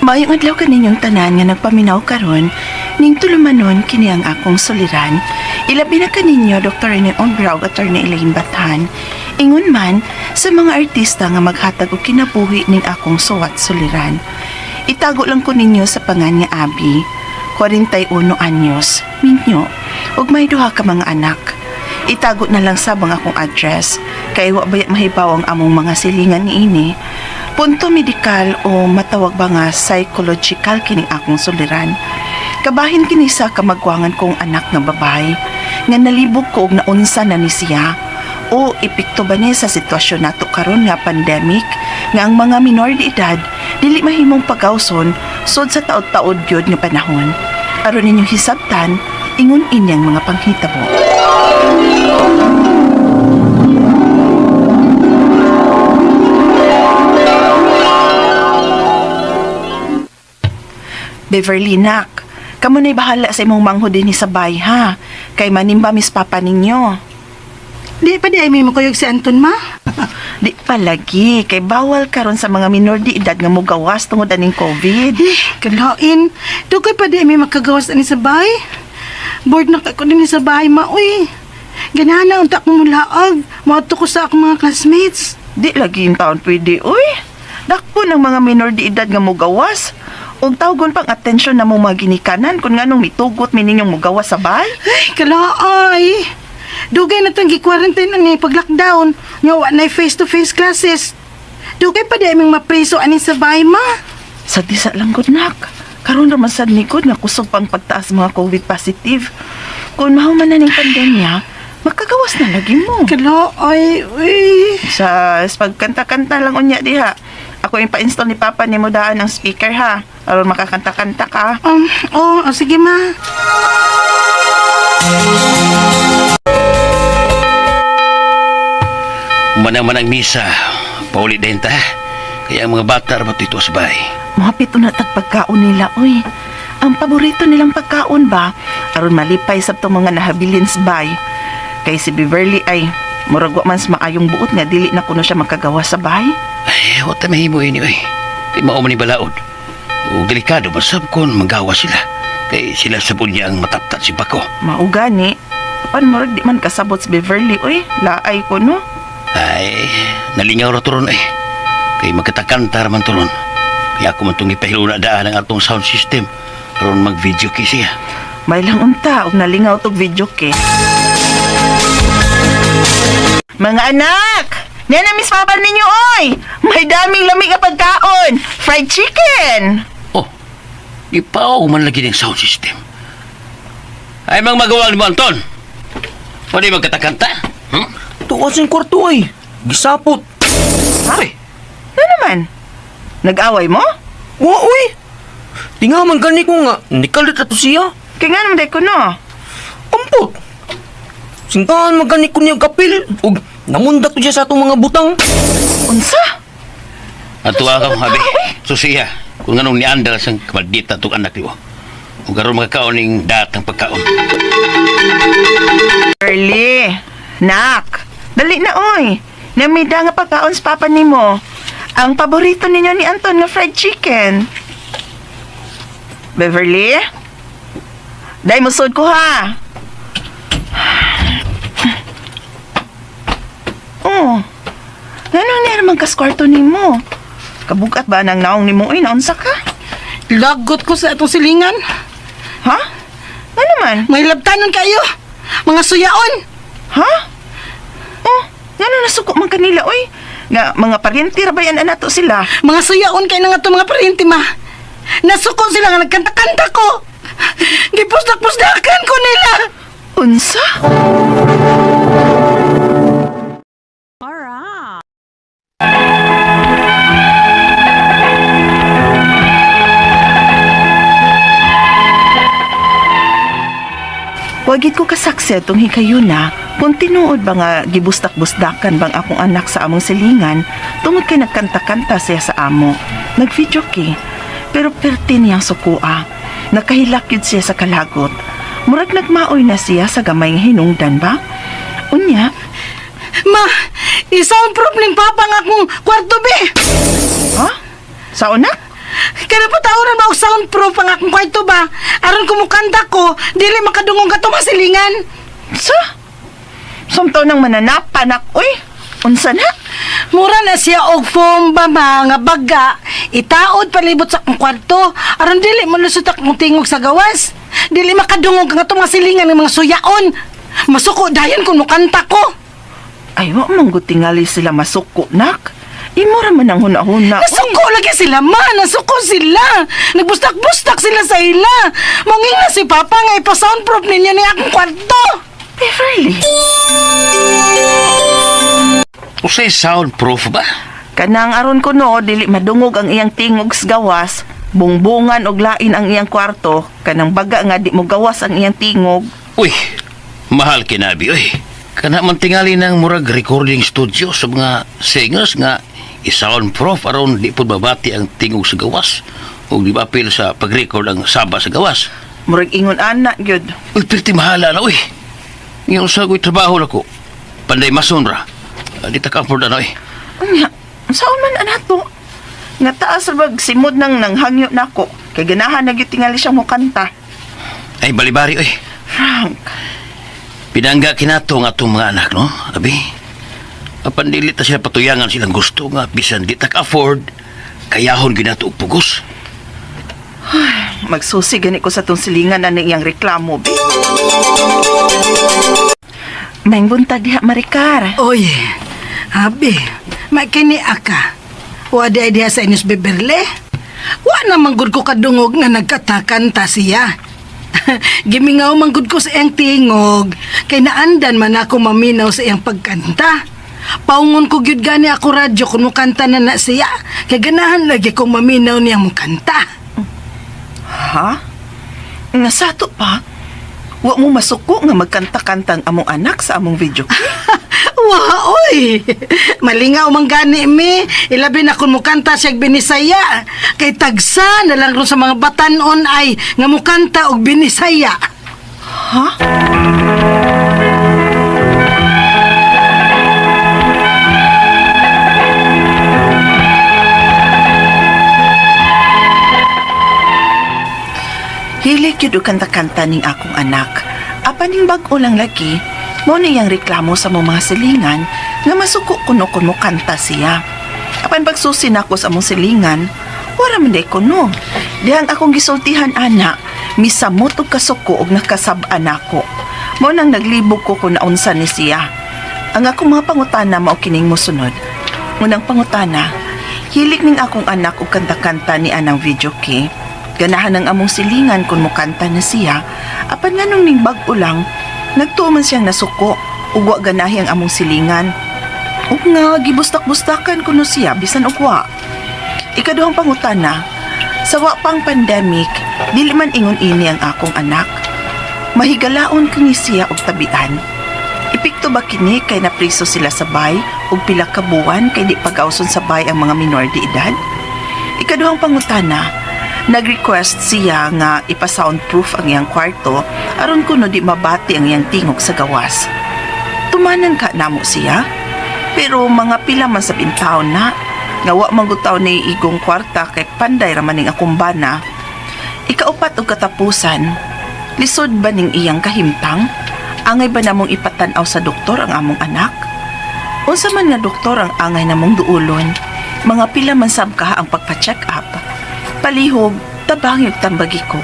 Mayong adlaw kaninyong tanan nga nagpaminaw karon ning tulumanon kini ang akong suliran. Ilabi na kaninyo Dr. Rene Ombrao at Attorney Elaine Batan. Ingon man sa mga artista nga maghatag og kinabuhi ning akong suwat suliran. Itago lang ko ninyo sa pangan nga Abi, 41 anyos, minyo, ug may duha ka mga anak. Itago na lang sabang akong address, kay wa bayat mahibaw ang among mga silingan niini. Punto medikal o matawag ba nga psychological kining akong suliran. Kabahin kini sa kamagwangan kong anak nga babae, nga nalibog ko og naunsa na ni siya, o epekto ba niya sa sitwasyon nato karon nga pandemic, nga ang mga minor de edad dili mahimong pagawson sud sa taod-taod gyud nga panahon. Aron ninyong hisabtan, ingon inyang mga panghitabo. Beverly, nak, kamo na'y bahala sa imong manghod din sa bay, ha? Kay manimba mis papa ninyo. Di pa di ay may makuyog si Anton, ma? Di pa lagi, kay bawal karon sa mga minor de edad nga mugawas tungod aning COVID. Kalain. Dugay pa di ay may makagawas ani sa bahay. Board na ako din sa bahay, ma. Uy, ganana unta akong mulaag. Mauto ko sa akong mga classmates. Di lagi yung taon pwede, uy. Dakpo ng mga minor de edad nga mugawas. Ug tawgon pang atensyon na mong mga ginikanan kung nganong mitugot mininyong mugawas sa bahay. Ay, kalaay. Dugay na itong gi-quarantine ani pag-lockdown. Nga na'y face-to-face classes. Dugay pa di ay mga mapreso ani sa bahay, ma. Sa disa lang gud, nak. Karon naman sad ni gud nga kusog pang pagtaas mga COVID positive. Kung mahuman na ning pandemya, makagawas na lagi mo. Kalaay, uy. Sa pagkanta-kanta lang unya diha. Ako yung pa-install ni Papa ni mo daan ng speaker, ha? Aron makakanta-kanta ka. Sige, ma. Manaman ang misa, paulit din ta. Kaya ang mga bata rabat ito sa bahay. Mahapit na tagpagkaon nila, uy. Ang paborito nilang pagkaon ba? Aron malipay sa itong mga nahabilin sa bay. Kay si Beverly ay muragwa man sa maayong buot nga dili na kuno siya makagawa sa bahay. Ay, wata mahimo ini, oy. Kay mao man ni balaod. O delikado masab kon magawa sila. Kay sila sabon niya ang mataptat si Paco. Maugani. Pan murag di man kasabot si Beverly, uy. Laay ko, no? Ay, nalingaw ra turon ay. Kay magkatakanta man turon. Kaya ako man itong ipahilo na daan ang atong sound system. Karon mag-video kay siya. May lang unta, og nalingaw tog video ke. Mga anak! Nena, miss papa ninyo, oy! May daming lamig nga pagkaon! Fried chicken! Oh, ipaw man lagi ng sound system. Ay, mang magawang mo, Anton. Pwede magkatakanta? Tuwas yung kwarto ay. Gisapot. Ay, Ano naman? Nag-away mo? Wa, uy. Tingaman gani ko nga. Nikalit ato siya. Kaya nga naman ko, no? Ampot. Singkaan magani ko niya kapil. Ug namundak to siya sa atong mga butang. Unsa? atuwa ka, habi. Susiya, kung anong niandal sang kamaldita itong anak niyo. Kung karoon magkakaon ng datang pagkaon. Early. Nak, dali na, oy. Namida nga pagkaon sa papa ni mo. Ang paborito ninyo ni Anton nga fried chicken. Beverly? Dahil musod ko, ha? Oh, ganun na naman kaskwarto ni mo. Kabugat ba nang naong ni mo? Uy, naunsa ka? Lagot ko sa atong silingan. Ha? Ano naman? May labtanon kayo. Mga suyaon. Ha? Oh, gano'n nasuko man kanila, oy. Nga, mga paryente rabayan na nato sila. Mga suyaon kayo na nga itong mga parinti, ma. Nasuko sila nga nagkanta-kanta ko. Gipusdak-pusdakan ko nila. Unsa? Wagit ko kasaksi itong hikayuna kung tinuod ba nga gibustak-busdakan bang akong anak sa among silingan tungod kay nagkanta-kanta siya sa amo. Nag-video ki, pero perti niyang sukua. Nakahilak yun siya sa kalagot. Murag nagmaoy na siya sa gamay nga hinungdan ba? Unya, Ma, i-soundproof ning papa nga akong kwarto, be. ha? Sao na? Kaya patawran ba og soundproof ang akong kwarto ba? Aron kumukanta ko, dili makadungong ka masilingan. Sa? Samtaw nang mananapan ak, uy. Unsa na? Mura na siya og foam ba mga baga. Itaod palibot sa akong kwarto. Aron dili malusot akong tingog sa gawas. Dili makadungog ka masilingan ng mga suyaon. Masuko dayon kung mukanta ko. Ay, wa manggo tingali sila masuko, nak. Imo ra man ang huna-huna. Nasuko lagi sila man. Nasuko sila. Nagbustak-bustak sila sa ila. Mungin na si Papa nga ipa-soundproof ninyo ni akong kwarto. Beverly. Usay soundproof ba? Kanang aron ko no, dili madungog ang iyang tingog sa gawas. Bungbungan og lain ang iyang kwarto. Kanang baga nga di mo gawas ang iyang tingog. Uy, mahal kinabi, uy. Kana man tingali ng murag recording studio sa mga singers nga i-soundproof aron di po babati ang tingog sa gawas o di bapil sa pag-record ang saba sa gawas. Murag ingon ana gyud. Uy, pirti mahala na, uy. Ngayon sa ako'y trabaho na ko. Panday mason ra. Di taka-afford na, uy. Unya, saan man anato? Nga taas bag simod nang nanghangyo nako. Kay ganahan na gyud tingali siyang mukanta. Ay, balibari, uy. Frank, Pinangga kinato nga itong mga anak, no? Abi, apandilit na sila patuyangan silang gusto nga bisan di tak-afford, kayahon ginato og pugos. magsusi gani ko sa tong silingan na iyang reklamo, be. Maing buntag diha, Maricar. Oy, abi, makini aka. Wada diha sa inyos Beverly. Wa naman gud ko kadungog nga nagkatakanta siya. Gimingaw man gud ko sa iyang tingog. Kay naandan man ako maminaw sa iyang pagkanta. Paungon ko gyud gani ako radyo kung mukanta na siya. Kay ganahan lagi kong maminaw niyang mukanta. Ha? Nga sato pa? Wa mo masuko nga magkanta-kantang among anak sa among video. Wa, oy! Malingaw man gani mi. Ilabi na kung mukanta siya binisaya. Kay tagsa na lang ron sa mga batanon ay nga mukanta og binisaya. Ha? Hilig yun og kanta-kanta ning akong anak. Apan ning bag-o lang lagi, mo niyang reklamo sa mga silingan nga masuko kuno kun mo kanta siya. Apan pagsusi nako sa among silingan, wala man day kuno. Dihang akong gisultihan ana, misamot og kasuko og nakasab-an nako. Mo nang naglibog ko kung naunsa ni siya. Ang akong mga pangutana mao kining mosunod. Unang pangutana, hilig ning akong anak og kanta-kanta ni anang video kay. Ganahan ng among silingan kung mukanta na siya, apan nga nung ning bag-o lang, nagtuman siyang nasuko, ugwa ganahi ang among silingan. Ug nga, gibustak-bustakan kuno siya, bisan ugwa. Ikaduhang pangutana, sa wa pang pandemic, dili man ingon ini ang akong anak. Mahigalaon kini siya og tabian. Ipikto ba kini kay napriso sila sa bay ug pila ka buwan kay di pagawson sa bay ang mga minor de edad? Ikaduhang pangutana, nag-request siya nga ipa-soundproof ang iyang kwarto aron kuno di mabati ang iyang tingog sa gawas. Tumanan ka namo siya, pero mga pila man sa bintaon na, nga wa magutaw ni igong kwarta kay panday raman ning akong bana. Ikaupat og katapusan, lisod ba ning iyang kahimtang? Angay ba namong ipatanaw sa doktor ang among anak? Unsa man nga doktor ang angay namong duulon? Mga pila man sab ka ang pagpa-check up. Palihog, tabang yung tambagi ko.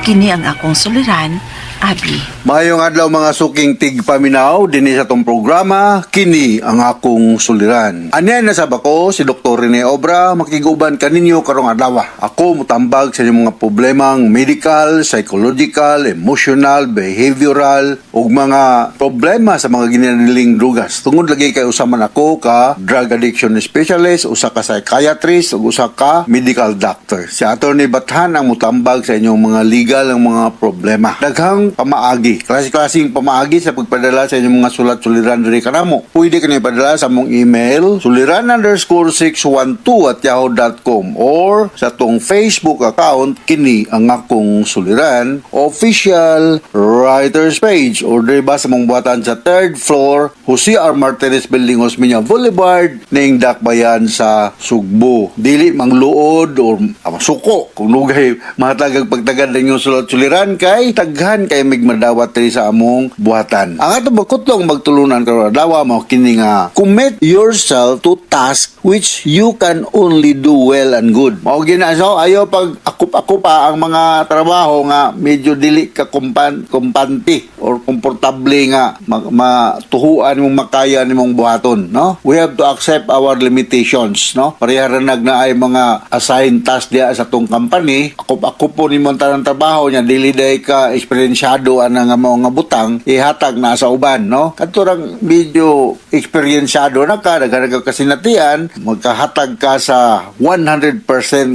Kini ang akong suliran, Abi. Mayong adlaw mga suking tigpaminaw dinhi sa tong programa kini ang akong suliran. Anya na sab ako si Dr. Rene Obra makiguban kaninyo karong adlaw. Ako mutambag sa inyong mga problemang medical, psychological, emotional, behavioral ug mga problema sa mga ginaniling drugas. Tungod lagi kay usa man ako ka drug addiction specialist, usa ka psychiatrist ug usa ka medical doctor. Si Attorney Bathan ang mutambag sa inyong mga legal ang mga problema. Daghang ng pamaagi. Klase-klaseng pamaagi sa pagpadala sa inyong mga sulat-suliran diri kanamo. Pwede ka na ipadala sa mong email suliran_612@yahoo.com or sa tong Facebook account kini ang akong suliran official writers page or diba sa mong buhatan sa 3rd floor Jose R. Martinez Building, Osmeña Boulevard, ning Dakbayan sa Sugbo. Dili mangluod or suko kung lugay matagag pagtagad ng inyong sulat-suliran kay taghan kay migmadawat diri sa among buhatan. Ang ato bakutlong magtulunan karon dawa mo kini nga commit yourself to task which you can only do well and good. Mao ginaso ayo pag akup-akup pa ang mga trabaho nga medyo dili ka kumpante or komportable nga matuhuan mong makaya nimong buhaton, no? We have to accept our limitations, no? Pariharanag na ay mga assigned task diya sa tong company, akup-akup po nimong tanang trabaho nya dili day ka eksperyensyado ana nga mga butang ihatag na sa uban, no? Katurang medyo eksperyensyado na ka daghang kasinatian, magkahatag ka sa 100%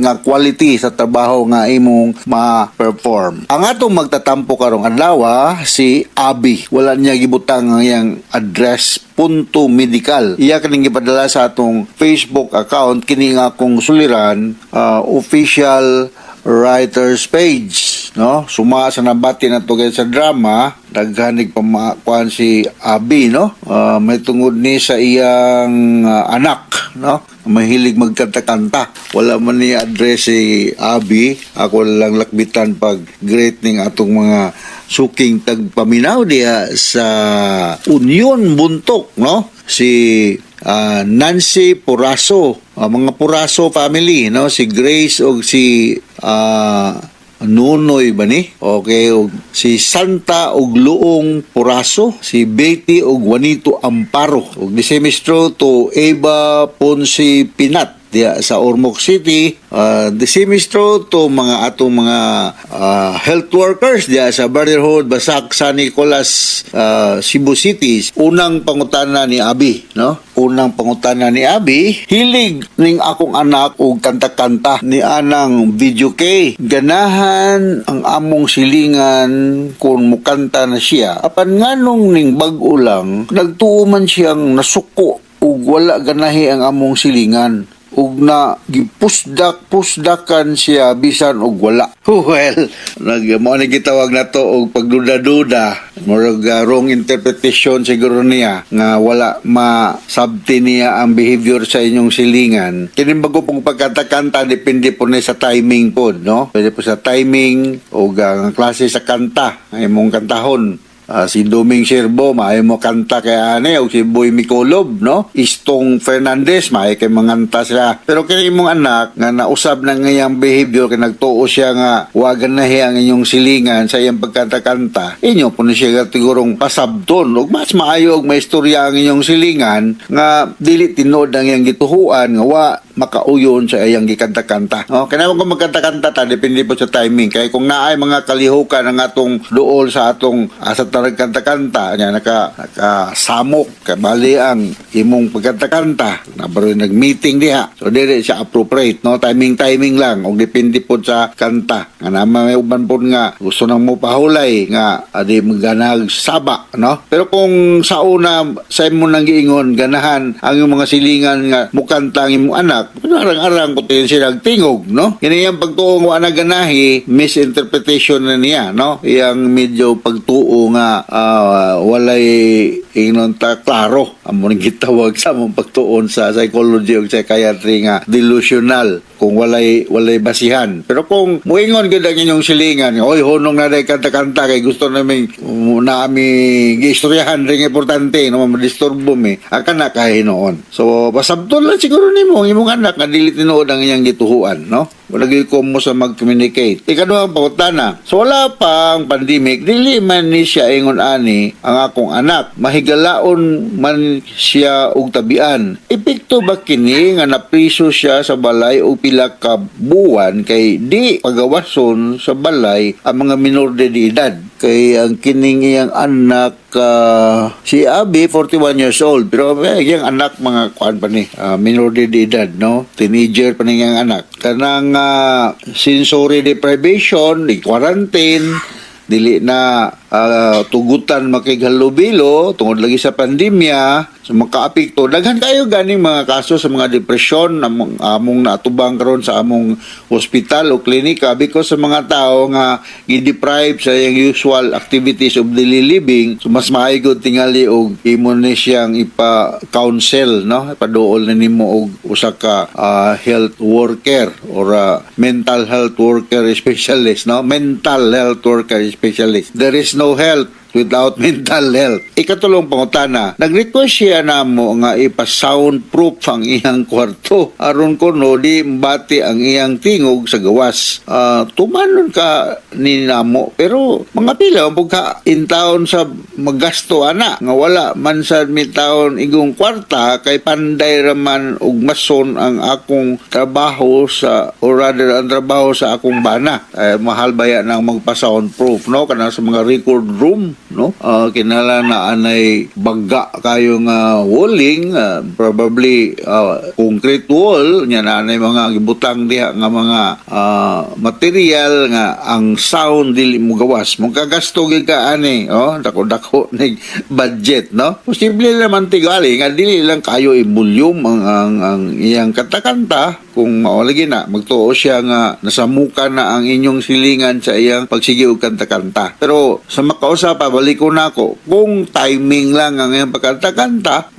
nga quality sa trabaho nga imong ma-perform. Ang atong magtatampo karong adlaw si Abi, wala niya gibutang ang iyang address punto medical. Iya kaning gipadala sa atong Facebook account kini nga akong suliran official writers page, no? Suma sa nabati na to sa drama daghanig pamakuan si Abi, no? May tungod ni sa iyang anak, no? Mahilig magkanta-kanta. Wala man ni address si Abi. Ako lang lakbitan pag great ning atong mga suking tagpaminaw diya sa Union Buntok, no? Si Nancy Puraso, mga Puraso family, no? Si Grace o si Nunoy ba ni? Okay, og si Santa og Luong Puraso, si Betty og Juanito Amparo, og di semestro to Eva Ponce Pinat diya sa Ormoc City, the semestro to mga atong mga health workers diya sa Brotherhood Basak San Nicolas, Cebu City. Unang pangutana ni Abi, no? Unang pangutana ni Abi, hilig ning akong anak og kanta-kanta ni anang video kay ganahan ang among silingan kung mukanta na siya. Apan nganong ning bag-o lang nagtuo man siyang nasuko ug wala ganahi ang among silingan. Ug na gipusdak-pusdakan siya bisan og wala. Well, mo ni gitawag na to og pagduda-duda, murag wrong interpretation siguro niya nga wala masabti niya ang behavior sa inyong silingan. Kini bago pong pagkanta-kanta depende po ni sa timing po, no? Pwede po sa timing o ang klase sa kanta ay mong kantahon. Si Doming Sherbo maayo mo kanta kay ane o si Boy Micolob, no? Istong Fernandez maayo kay manganta sila. Pero kini imong anak nga nausab na ngayang behavior kay nagtuo siya nga wagan na ang inyong silingan sa iyang pagkanta-kanta, inyo po na siya sigurong pasabton ug mas maayo og maistorya ang inyong silingan nga dili tinod ang iyang gituhuan nga wa makauyon sa iyang gikanta-kanta. No? Kaya naman kung magkanta-kanta ta, depende po sa timing. Kaya kung naay mga kalihukan ang atong duol sa atong sa tarag kanta-kanta, nakasamok, kabali ang imong pagkanta-kanta, na baro nag-meeting diha. So, dili siya appropriate, no? Timing lang, o depende po sa kanta. Nga naman may uban po nga, gusto nang mo pahulay, nga, adi maganag saba, no? Pero kung sa una, sa imo nang giingon, ganahan ang yung mga silingan nga, mukanta ang imong anak, arang-arang ko tayo siya nagtingog, no? Yan yung pagtuo nga naganahi, misinterpretation na niya, no? Yang medyo pagtuo nga walay ingnon ta klaro. Amon gitawag sa mong pagtuon sa psychology o psychiatry nga delusional kung walay basihan. Pero kung muingon gid ang inyong silingan, oy honong na day kanta-kanta kay gusto namin giistoryahan ring importante no madisturbo mi. Aka na kay noon. So basabtol lang siguro nimo imong anak nga dili tinuod ang iyang gituhuan, no? Wala gyud ko mo sa mag-communicate. Ikaduha ang pangutana. So wala pa ang pandemic, dili man ni siya ingon ani ang akong anak. Mahigalaon man siya og tabian. Epekto ba kini nga napriso siya sa balay og pila ka buwan kay di pagawason sa balay ang mga minor de edad? Kay ang kining iyang anak si Abi 41 years old pero yung anak mga kuan pa ni minor de edad, no? Teenager pa ni ang anak kanang sensory deprivation, di quarantine dili na tugutan makighalubilo tungod lagi sa pandemya, so makaapekto daghan kayo ganing mga kaso sa mga depresyon among natubang karon sa among hospital o klinika because sa mga tao nga gi-deprive sa iyang usual activities of daily living. So mas maaygo tingali og imo ni siyang ipa-counsel, no, ipaduol na nimo og usa ka health worker or mental health worker specialist, no, mental health worker specialist. There is no health without mental health. Ikatulong pangutana, nag-request siya na mo nga ipa-soundproof ang iyang kwarto aron kuno di mbati ang iyang tingog sa gawas. Tumanon ka ni namo pero mga pila ka in town sa magasto ana nga wala man sa taon igong kwarta kay panday raman og mason ang akong trabaho sa or rather ang trabaho sa akong bana. Mahal baya nang magpa-soundproof, no, kana sa mga record room, no, kinala na anay bagga kayo nga walling, probably concrete wall nya na anay mga gibutang diha nga mga material nga ang sound dili mo gawas mo kagasto gid ka ani, dako-dako nig budget, no. Posible naman tigali nga dili lang kayo i-volume ang iyang kanta-kanta kung maulagi na magtuo siya nga nasamukan na ang inyong silingan sa iyang pagsige og kanta-kanta. Pero sa makausa pa balik ko na ako kung timing lang ang iyang pagkanta-kanta,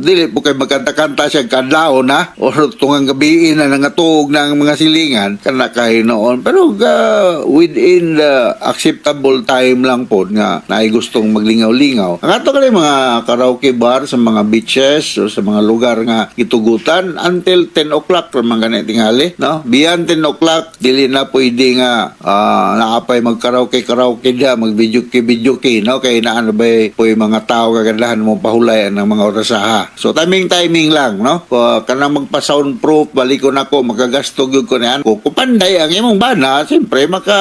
dili po kay magkanta-kanta siya kadlaw na or tungang gabi na nangatog na ang mga silingan kana kay noon, pero within the acceptable time lang po nga naay gustong maglingaw-lingaw. Ang ato kay mga karaoke bar sa mga beaches o sa mga lugar nga gitugutan until 10 o'clock mga ganit tingali, no? Beyond 10 o'clock, dili na pwede nga naapay mag-karaoke diha, mag-videoke, no? Kay naano ba po yung mga tao kagandahan mo pahulayan ng mga orasaha. So, timing lang, no? Kanang magpa-soundproof, balik ko na ko, magagasto gyud ko niyan. Kung panday ang imong bana, siyempre, maka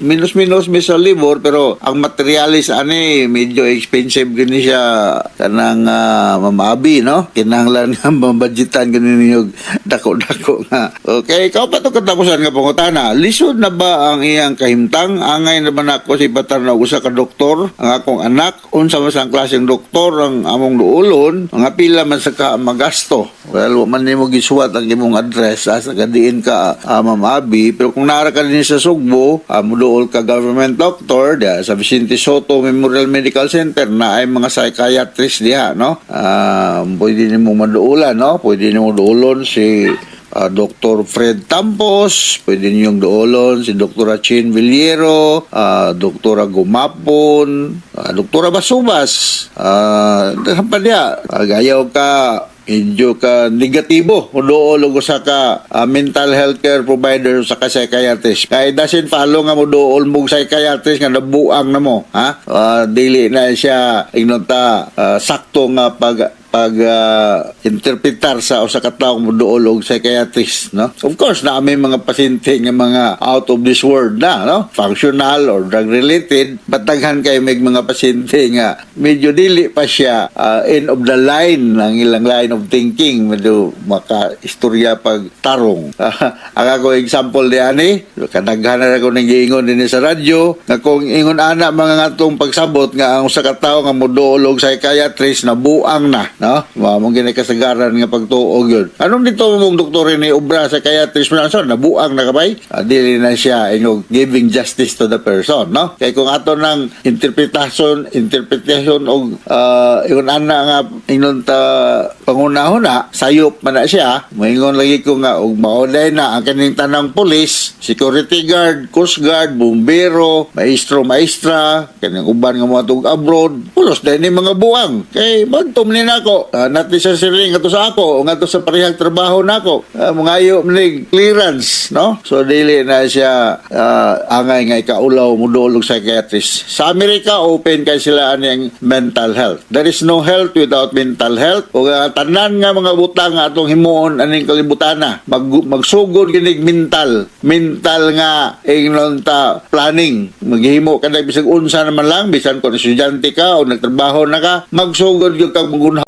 minus-minus may sa libor, pero ang materialis, medyo expensive gini siya kanang mamabi, no? Kinahanglan nga mabudgetan ganin ninyo dako nga. Okay, ikaw pa ito katapusan nga pangutana. Lisod na ba ang iyang kahimtang? Angay na ba na ako si batar na usa ka doktor? Ang akong anak, unsa man sang klaseng doktor ang among duolon, mga pila man sa ka magasto. Well, man nimo gisuwat ang imong address sa kadiin ka Ma'am Abby, pero kung naara ka din sa Sugbo, muduol ka government doctor sa Vicente Soto Memorial Medical Center na ay mga psychiatrist diha, no? Pwede nimo maduulan, no? Pwede nimo duolon si Dr. Fred Tampos, pwede niyong doolon si Dr. Chin Villero, Dr. Gumapon, Dr. Basubas, gayaw ka medyo ka negatibo dool og sa ka mental health care provider sa ka psychiatrist kay doesn't follow nga mo dool mo psychiatrist nga nabuang na mo, dili na siya ignota sakto nga interpretar sa usa ka tawo mo dool og psychiatrist, no? Of course na may mga pasyente nga mga out of this world na, no, functional or drug related, bataghan kay may mga pasyente nga medyo dili pa siya end of the line ang ilang line of thinking, medyo maka istorya pag tarong. Ang ako example di ani kadaghan na ako nag-iingon din sa radyo nga kung ingon ana mga ngatong pagsabot nga ang usa ka tawo nga mo dool og psychiatrist na buang na, no? Mong ginakasagaran nga pagtuog yun. Anong dito mong doktor ni obra sa psychiatrist mo na nabuang na kabay? Dili na siya giving justice to the person, no? Kaya kung ato ng interpretation og ingon ana nga ingon ta pangunahon na sayop man na siya, moingon lagi ko nga og maulay na ang kaning tanang pulis, security guard, coast guard, bumbero, maestra, kaning uban nga mga tug abroad, pulos dahil ni mga buang. Kay bantom ni nako, not necessarily nga to sa ako, nga to sa parehang trabaho nako. Mga ni clearance, no? So dili na siya angay nga ikaulaw mo dool og psychiatrist. Sa Amerika open kay sila ani mental health. There is no health without mental health. O tanan nga mga butang nga atong himuon aning kalibutana, magsugod kinig mental nga ingnon ta planning. Maghimo ka na bisag unsa naman lang, bisan kung estudyante ka o nagtrabaho na ka, magsugod gyud kag magunha